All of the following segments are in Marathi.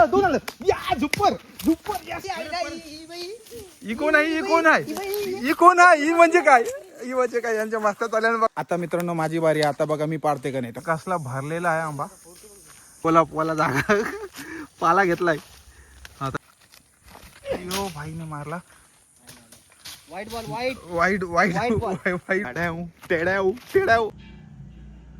दोन आलं या झुप्पर झुप्पर ही कोण आहे ही कोण आहे ही कोण आहे ही म्हणजे काय ही म्हणजे काय यांच्या मस्त चालल्यानं बघ. आता मित्रांनो माझी बारी आता बघा मी पाडते का नाही तर कसला भरलेला आहे आंबा पोला जागा पाला घेतलाय आता यो भाईने मारला वाईट बॉल वाईट वाईट वाईट वाईट टेड्याव.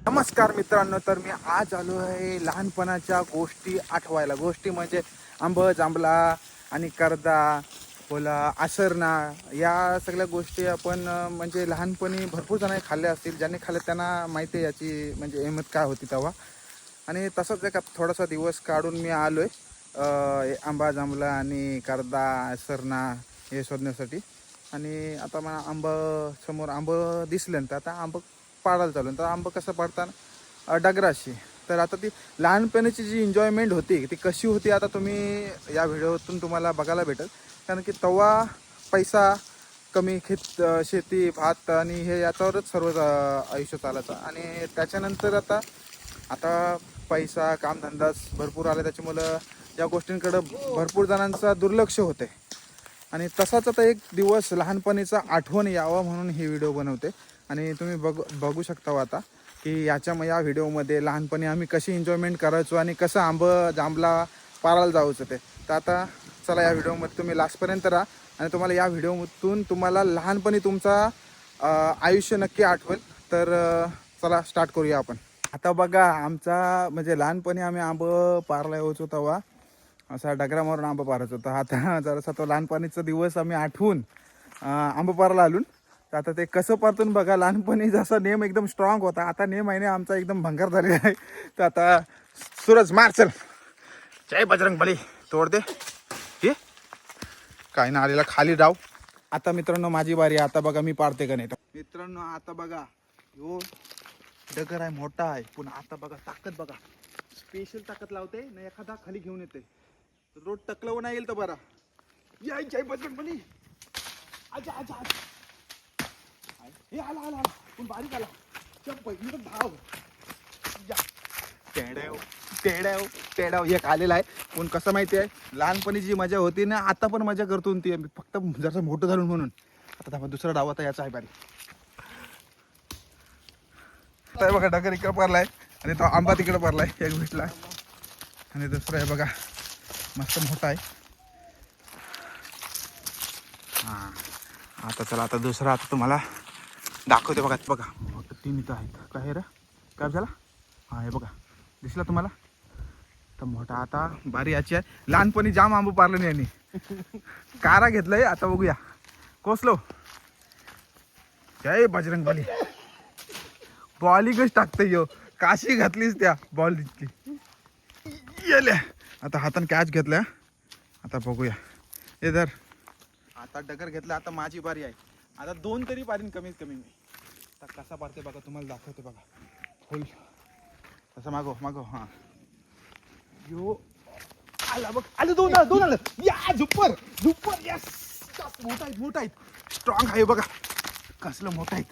नमस्कार मित्रांनो, तर मी आज आलो आहे लहानपणाच्या गोष्टी आठवायला. गोष्टी म्हणजे आंब जांभला आणि करदा बोला आसरना या सगळ्या गोष्टी आपण म्हणजे लहानपणी भरपूर जणांनी खाल्ल्या असतील. ज्यांनी खाल्ले त्यांना माहिती आहे याची म्हणजे अहमत काय होती तेव्हा. आणि तसंच एक थोडासा दिवस काढून मी आलो आहे आंबा जांभला आणि करदा आसरना हे शोधण्यासाठी. आणि आता मला आंब समोर आंब दिसल्यानंतर आता आंब पाडायला चालू. तर आंब कसं पाडतात डगराशी. तर आता ती लहानपणीची जी एन्जॉयमेंट होती ती कशी होती आता तुम्ही या व्हिडिओतून तुम्हाला बघायला भेटेल. कारण की तेव्हा पैसा कमी शेती भात आणि हे याच्यावरच सर्व आयुष्य चालायचं. आणि त्याच्यानंतर आता पैसा कामधंदा भरपूर आला त्याच्यामुळं या गोष्टींकडं भरपूर जणांचा दुर्लक्ष होते. आणि तसाच आता एक दिवस लहानपणीचा आठवण यावं म्हणून ही व्हिडिओ बनवते. आणि तुम्ही बघू शकता आता की या व्हिडिओमध्ये लहानपणी आम्ही कशी एन्जॉयमेंट करायचो आणि कसं आंब जांभला पारायला जायचं ते. तर आता चला या व्हिडिओमध्ये तुम्ही लास्टपर्यंत राहा आणि तुम्हाला या व्हिडिओमधून तुम्हाला लहानपणी तुमचा आयुष्य नक्की आठवेल. तर चला स्टार्ट करूया आपण. आता बघा आमचा म्हणजे लहानपणी आम्ही आंब पारायला यायचो तेव्हा असा डगरा मारून आंबा पारायचा होता. आता जरासा तो लहानपणीचा दिवस आम्ही आठवून आंबा पारायला आलून. तर आता ते कसं पारतून बघा लहानपणी जसा नेम एकदम स्ट्रॉंग होता आता नेम आहे ना आमचा एकदम भंगार झालेला आहे. तर आता सूरज मार चल जय बजरंग बली तोडते हे काय ना आलेला खाली डाव. आता मित्रांनो माझी बारी आता बघा मी पाडते का नाही. मित्रांनो आता बघा हो डगर आहे मोठा आहे पण आता बघा ताकद बघा स्पेशल ताकद लावते ना एखादा खाली घेऊन येते. रोड टकलवून येईल तर बरा या जय बजरंग बली आजा आजा हे आला आला आला पण बारीक आला पहिली धाव या टेड्याव एक आलेला आहे. पण कसं माहिती आहे लहानपणी जी मजा होती ना आता पण मजा करतो ती फक्त जसं मोठं झालं म्हणून. आता दुसरा डाव आता याचा आहे बारी. आता बघा डगर इकडे पडलाय आणि तो आंबा तिकडे पडलाय एक भेटला आणि दुसरा आहे बघा मस्त मोठा आहे. हां आता चला आता दुसरा आता तुम्हाला दाखवते बघा. बघा तीन इथं आहेत काय रे काय झाला हां हे बघा दिसला तुम्हाला. तर मोठा आता बारी याची आहे. लहानपणी जाम आंबा पारलं नाही यांनी कारा घेतलंय. आता बघूया कोसलो जय बजरंग बली बॉलिंगच टाकते यो काशी घातलीच त्या बॉल गेल्या. आता हाताने कॅच घेतल्या. आता बघूया हे धर आता डगर घेतला. आता माझी बारी आहे. आता दोन तरी पारीन कमीत कमी मी. आता कसा पारते बघा तुम्हाला दाखवते बघा. होईल तसं मागो हां यो आला बघ आलं दोन आलं या झुप्पर यस मोठा आहे स्ट्रॉंग आहे बघा कसलं मोठा आहे.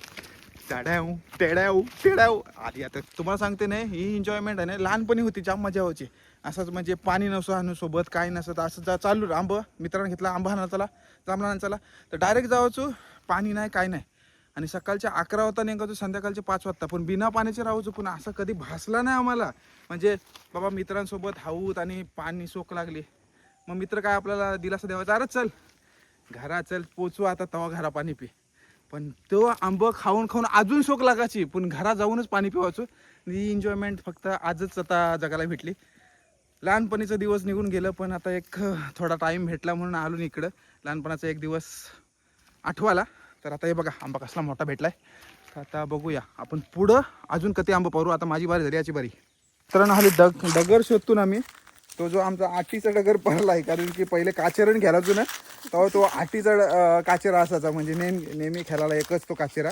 टेड्याव आली. आता तुम्हाला सांगते नाही ही एन्जॉयमेंट आहे ना लहानपणी होती जाम मजा व्हायची. असंच म्हणजे पाणी नसो सोबत काय नसत असं चालू आंब मित्रांनी घेतला आंबा हाणा चला जांभळा हाणा चला तर डायरेक्ट जावायचो पाणी नाही काय नाही. आणि सकाळच्या 11 वाजता निघायचो संध्याकाळचे 5 वाजता पण बिना पाण्याचे राहायचो. पण असं कधी भासला नाही आम्हाला म्हणजे बाबा मित्रांसोबत हाऊत आणि पाणी सोक लागली मग मित्र काय आपल्याला दिलासा द्यावायचा अरे चल घरा चल पोचू आता तवा घरा पाणी पी. पण तो आंब खाऊन अजून शोक लागायची पण घरात जाऊनच पाणी पिवायचो. ही एन्जॉयमेंट फक्त आजच आता जगाला भेटली. लहानपणीचा दिवस निघून गेलं पण आता एक थोडा टाईम भेटला म्हणून आलो इकडं लहानपणाचा एक दिवस आठवाला. तर आता हे बघा आंबा कसला मोठा भेटलाय. तर आता बघूया आपण पुढं अजून कधी आंबा पारू. आता माझी बारी झाली याची बारी. तर हल्ली डगर शोधतो ना मी तो जो आमचा आटीचा डगर पडला आहे. कारण की पहिले काचेरण घ्यायचो ना तेव्हा तो आटीचा काचेरा असायचा म्हणजे नेहमी खेळायला एकच तो काचेरा.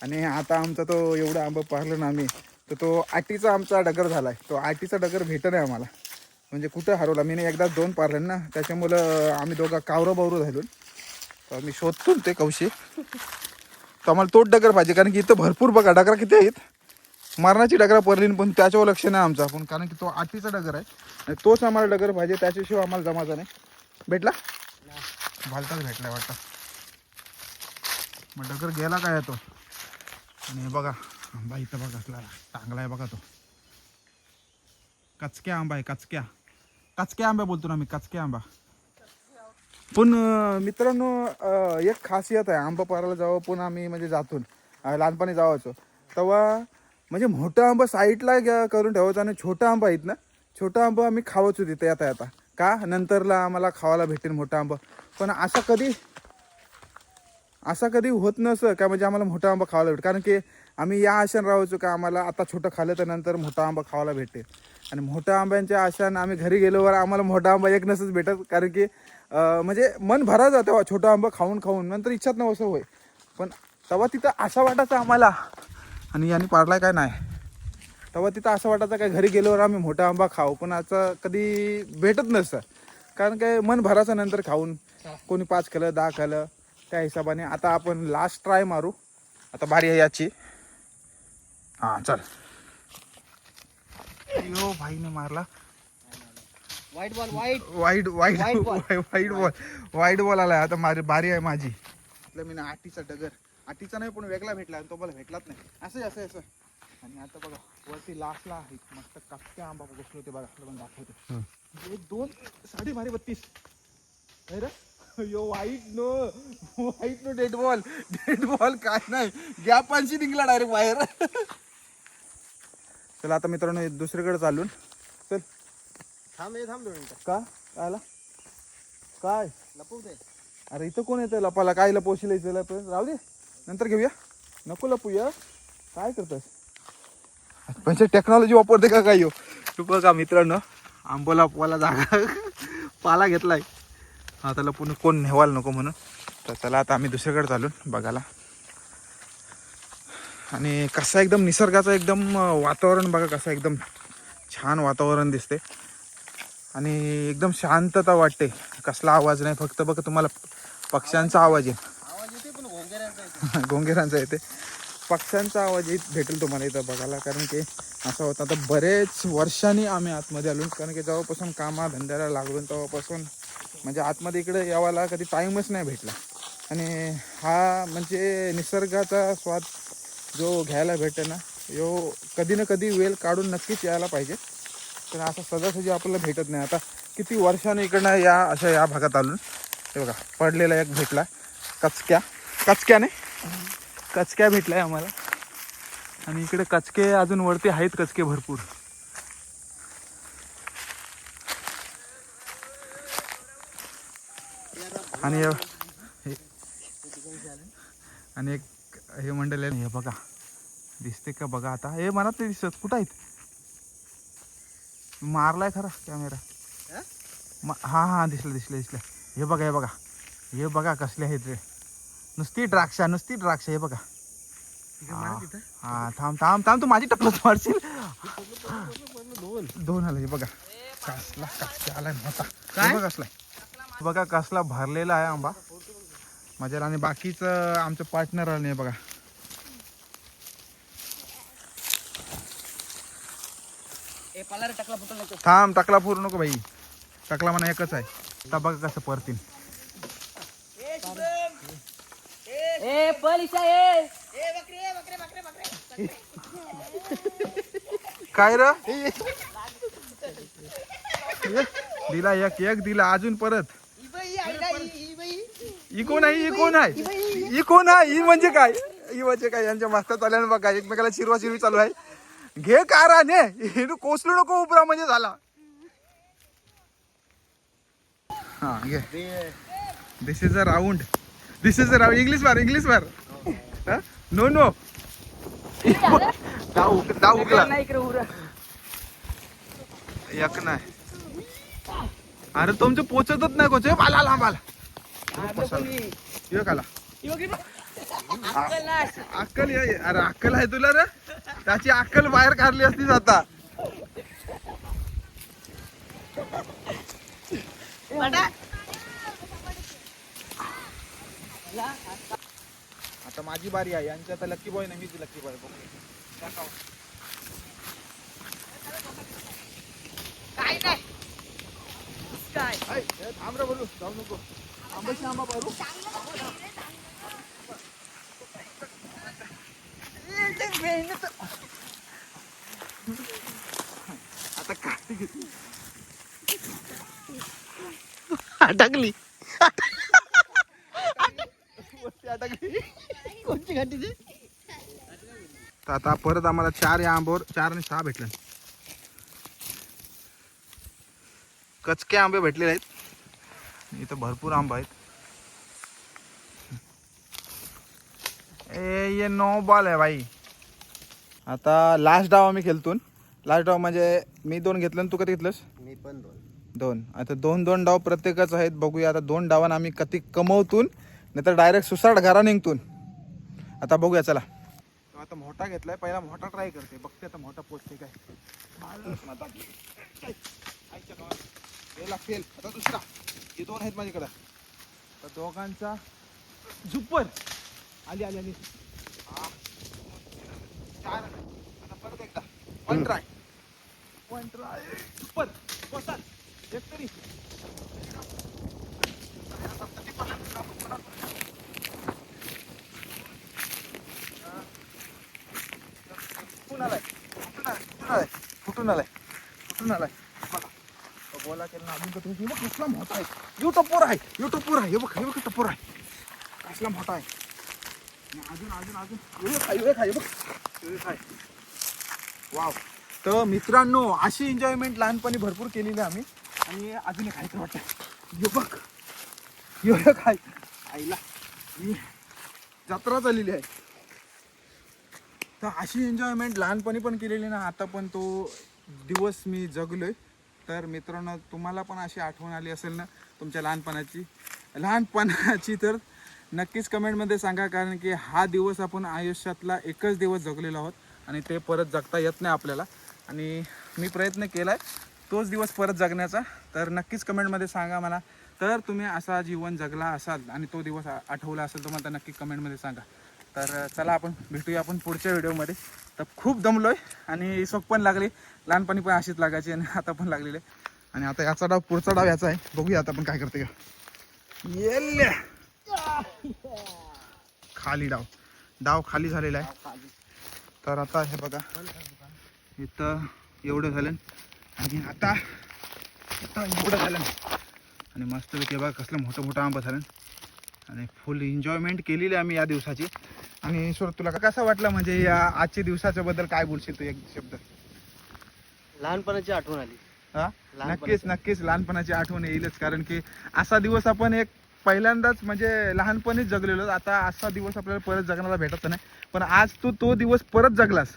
आणि आता आमचा तो एवढा आंबा पारला ना आम्ही तर तो आटीचा आमचा डगर झाला आहे. तो आटीचा डगर भेटत नाही आम्हाला म्हणजे कुठं हरवला. मी एकदा 2 पारले ना त्याच्यामुळं आम्ही दोघं कावरं झालो. तर मी शोधतो ते कवशी तर आम्हाला तोच डगर पाहिजे कारण की इथं भरपूर बघा डगरा किती आहेत मरणाची डगरा पडली पण त्याच्यावर लक्ष नाही आमचं आपण, कारण की तो आटीचा डगर आहे आणि तोच आम्हाला डगर पाहिजे, त्याच्याशिवाय आम्हाला जमायचा नाही. भेटला भालताच भेटलाय वाटतं. मग डगर गेला काय तो. आणि हे बघा आंबा इथं बघा असला चांगला आहे बघा तो. कचक्या आंबा आहे, कचक्या आंबा बोलतो ना मी, कचक्या आंबा. पण मित्रांनो एक खासियत आहे, आंबा पारायला जावं पण आम्ही म्हणजे जातून लहानपणी जावायचो तेव्हा म्हणजे मोठा आंबा साईडला करून ठेवायचा आणि छोटा आंबा आहेत ना, छोटा आंबा आम्ही खावायचो तिथे येता येता, का नंतरला आम्हाला खावायला भेटेल मोठा आंबा. पण असा कधी होत नसं का म्हणजे आम्हाला मोठा आंबा खावायला भेटेल, कारण की आम्ही या आशान राहायचो का आम्हाला आता छोटं खाल्लं तर नंतर मोठा आंबा खावायला भेटेल. आणि मोठ्या आंब्यांच्या आशान आम्ही घरी गेल्यावर आम्हाला मोठा आंबा एक नसंच भेटत, कारण की म्हणजे मन भरायचं तेव्हा छोटा आंबा खाऊन खाऊन, नंतर इच्छाच नव्हतं होय. पण तेव्हा तिथं असा वाटायचा आम्हाला, आणि यांनी पाडलाय काय नाही, तेव्हा तिथं असं वाटायचं काय घरी गेल्यावर आम्ही मोठा आंबा खाऊ, पण आता कधी भेटत नसतं, कारण काय मन भरायचं नंतर खाऊन. कोणी 5 खाल्लं 10 खाल्लं त्या हिशोबाने. आता आपण लास्ट ट्राय मारू, आता बारी आहे याची. हां चल. यो भाईने मारला. White ball white. वाईट वाईट White ball. वाईट बॉल, वाईट बॉल आलाय. आता बारी आहे माझी. मी ना आटीचा डगर, आटीचा नाही पण वेगळा भेटला, तो मला भेटलाच नाही. असं. आणि आता बघा वरती लास्टला आहे मस्त कच्च्या आंबा बसलो होते बघा, पण दाखवतो. 1 2 साडेबारी 32. यो वाईट नो डेड बॉल काय नाही, गॅपांशी निघला डायरेक्ट बाहेर. चला आता मित्रांनो दुसरीकडे चालून. चल थांब 2 मिनिटं. का आला काय लपवू दे. अरे इथं कोण येतं लपाला, काय लपवशील इथं राहू दे, नंतर घेऊया, नको लपूया. काय करतोस म्हणजे टेक्नॉलॉजी वापरते का काय? तू बघा मित्रांनो आंबोला पोला जागा पाला घेतलाय आता लपून कोण नेवायला नको म्हणून. तर चला आता आम्ही दुसरीकडे चालून बघायला. आणि कसा एकदम निसर्गाचं एकदम वातावरण बघा, कसं एकदम छान वातावरण दिसते आणि एकदम शांतता वाटते. कसला आवाज नाही, फक्त बघा तुम्हाला पक्ष्यांचा आवाज आहे. आवाज येते पण घोंगऱ्यांचा येते. घोंगेरांचा येते, पक्ष्यांचा आवाज भेटेल तुम्हाला इथं बघायला. कारण की असं होतं आता बरेच वर्षांनी आम्ही आतमध्ये आलो, कारण की जेव्हापासून कामाधंद्याला लागून तेव्हापासून म्हणजे आतमध्ये इकडे यावाला कधी टाईमच नाही भेटला. आणि हा म्हणजे निसर्गाचा स्वाद जो घ्यायला भेटते ना, यो कधी ना कधी वेळ काढून नक्कीच यायला पाहिजे. पण असं सहजासहजी आपल्याला भेटत नाही. आता किती वर्षाने इकडनं या भागात आलो. हे बघा पडलेला एक भेटला कचक्या भेटलाय आम्हाला. आणि इकडे कचके अजून वरती आहेत, कचके भरपूर. आणि आणि एक हे मंडळ आहे, हे बघा दिसते का बघा. आता हे मला ते दिसत कुठं आहेत, मारलाय खरा कॅमेरा. हा दिसलं. हे बघा कसले आहेत रे, नुसती द्राक्ष. हे बघा. हा थांब तू माझी टपलत मारशील. 2 आलं. हे बघा कसला कचका आलाय मोठा. काय बघा कसला भरलेला आहे आंबा माझ्याला. आणि बाकीचं आमचं पार्टनर आलं नाही बघा. थांब टाकला फुरू नको भाई, टाकला म्हणा एकच आहे. आता बघा कसं परतीन. काय र दिला एक दिला अजून परत. ही कोण आहे ही म्हणजे काय यांच्या मस्त चालल्यानं बघा, एकमेकाला चिरवा चालू आहे. घे काराने हिरू कोसलू नको उभरा म्हणजे झाला. हा घे. दिस इज अ राऊंड. इंग्लिश मार. नो दाव उकला एक नाही. अरे तुमचं पोचतच नाही कोच. आला अक्कल अरे अक्कल आहे तुला रे, त्याची अक्कल बाहेर काढली असतीच आता. आता माझी बारी आहे. यांची आता लकी बॉय नाही, मीच लकी बॉय. थांब रे बोलू जाऊ नको आंब्याची आंबा भरू आता काठी घेतली अटकली वरती अटकली कोणची घाटी ते तर आता परत आम्हाला 4 या आंब्यावर 4 आणि 6 भेटले कचके आंबे भेटलेले आहेत इथं भरपूर आंबा आहेत ये 9 बॉल आहे भाई आता लास्ट डाव आम्ही खेळतून लास्ट डाव म्हणजे मी 2 घेतलं आणि तू कधी घेतलंस मी पण 2 आता 2 डाव प्रत्येकाच आहेत बघूया आता 2 डावान आम्ही कधी कमवतून नाही तर डायरेक्ट सुसाट घरा निघतून आता बघूया चला आता मोठा घेतलाय पहिला मोठा ट्राय करते बघते आता मोठा पोचते काय फेल आता दुसरा हे 2 आहेत माझ्याकडं तर दोघांचा झुपर आली आली आली 4 आता परत एकदा वन ट्राय झुपर बसत एक तरी कुठून आलाय बोला केला अजून तर तुम्ही बघ कसला मोठा आहे यो टपोर आहे हे बघ टपोर आहे कसला मोठा आहे अजून वाव तर मित्रांनो अशी एन्जॉयमेंट लहानपणी भरपूर केलेली आहे आम्ही आणि अजून एक खायचं वाटतं यो बघ यो खाय आईला जत्रा झालेली आहे तर अशी एन्जॉयमेंट लहानपणी पण केलेली ना आता पण तो दिवस मी जगलोय तर मित्रांनो तुम्हाला पण अशी आठवण आली असेल ना तुमच्या लहानपणाची तर नक्कीच कमेंटमध्ये सांगा कारण की हा दिवस आपण आयुष्यातला एकच दिवस जगलेलो आहोत आणि ते परत जगता येत नाही आपल्याला आणि मी प्रयत्न केला आहे तोच दिवस परत जगण्याचा तर नक्कीच कमेंटमध्ये सांगा मला तर तुम्ही असा जीवन जगला असाल आणि तो दिवस आठवला असेल तर मला नक्की कमेंटमध्ये सांगा तर चला आपण भेटूया आपण पुढच्या व्हिडिओमध्ये तर खूप दमलोय आणि शोक पण लागली लहानपणी पण अशीच लागायची आणि आता पण लागलेली आहे आणि आता याचा डाव पुढचा डाव याचा आहे बघूया आता आपण काय करते का येल्ले खाली डाव खाली झालेला आहे तर आता हे बघा इथं एवढं झालं आणि आता एवढं झालं आणि मस्तपैकी बघा कसलं मोठं आंबा झालं आणि फुल एन्जॉयमेंट केलेली आम्ही या दिवसाची आणि ईश्वर तुला कसं वाटलं म्हणजे या आजच्या दिवसाच्या बद्दल काय बोलशील तू एक शब्द लहानपणाची आठवण आली हा नक्कीच लहानपणाची आठवण येईलच कारण की असा दिवस आपण एक पहिल्यांदाच म्हणजे लहानपणीच जगलेलो आता असा दिवस आपल्याला परत जगण्याला भेटत नाही पण आज तू तो दिवस परत जगलास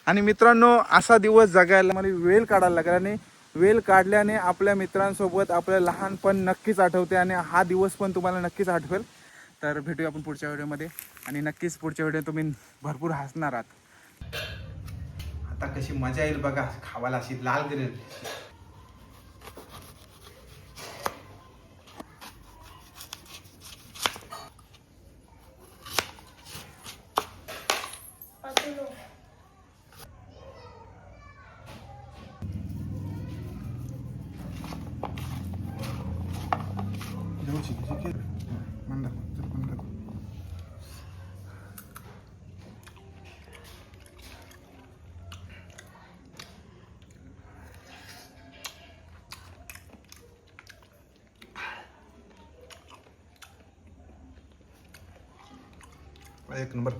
आणि मित्रांनो असा दिवस जगायला मला वेळ काढायला लागला आणि वेळ काढल्याने आपल्या मित्रांसोबत आपलं लहानपण नक्कीच आठवते आणि हा दिवस पण तुम्हाला नक्कीच आठवेल तर भेटूया आपण पुढच्या व्हिडिओमध्ये आणि नक्कीच पुढच्या व्हिडिओ तुम्ही भरपूर हसणार आहात आता कशी मजा येईल बघा खावायला अशी लाल गिरेल एक नंबर